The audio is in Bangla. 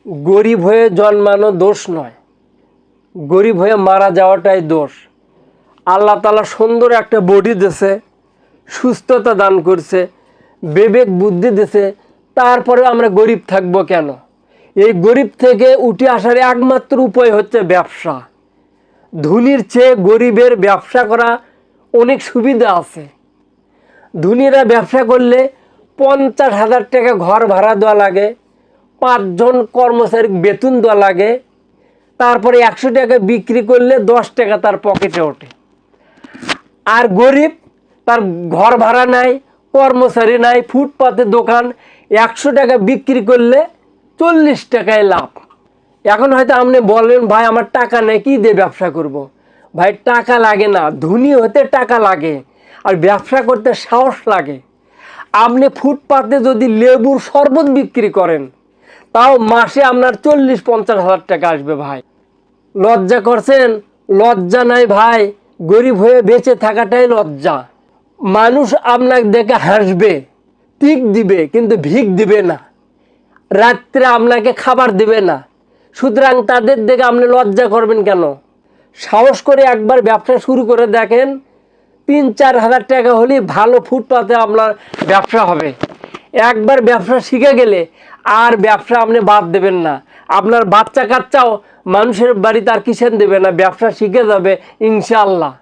গরিব হয়ে জন্মানো দোষ নয়, গরিব হয়ে মারা যাওয়াটাই দোষ। আল্লাহ তাআলা সুন্দর একটা বডি দিয়েছে, সুস্থতা দান করছে, বিবেক বুদ্ধি দিয়েছে, তারপরে আমরা গরিব থাকবো কেন? এই গরিব থেকে উঠে আসার একমাত্র উপায় হচ্ছে ব্যবসা। ধনীর চেয়ে গরিবের ব্যবসা করা অনেক সুবিধা আছে। ধনীরা ব্যবসা করলে 50,000 টাকা ঘর ভাড়া দেওয়া লাগে, 5 জন কর্মচারী বেতন দেওয়া লাগে, তারপরে 100 টাকা বিক্রি করলে 10 টাকা তার পকেটে ওঠে। আর গরিব, তার ঘর ভাড়া নাই, কর্মচারী নাই, ফুটপাতে দোকান, 100 টাকা বিক্রি করলে 40 টাকায় লাভ। এখন হয়তো আপনি বলবেন, ভাই আমার টাকা নেই, কী দিয়ে ব্যবসা করব। ভাই টাকা লাগে না, ধনী হতে টাকা লাগে, আর ব্যবসা করতে সাহস লাগে। আপনি ফুটপাতে যদি লেবুর শরবত বিক্রি করেন, তাও মাসে আপনার 40-50 হাজার টাকা আসবে। ভাই লজ্জা করছেন? লজ্জা নাই ভাই, গরিব হয়ে বেঁচে থাকাটাই লজ্জা। মানুষ আপনাকে দেখে হাসবে, টিক দিবে, কিন্তু ভিক দিবে না, রাত্রে আপনাকে খাবার দিবে না। সুতরাং তাদের দেখে আপনি লজ্জা করবেন কেন? সাহস করে একবার ব্যবসা শুরু করে দেখেন, 3-4 হাজার টাকা হলেই ভালো ফুটপাতে আপনার ব্যবসা হবে। একবার ব্যবসা শিখে গেলে আর ব্যবসা আপনি বাদ দেবেন না। আপনার বাচ্চা কাচ্চাও মানুষের বাড়িতে আর কিসেন দেবে না, ব্যবসা শিখে যাবে ইনশাআল্লাহ।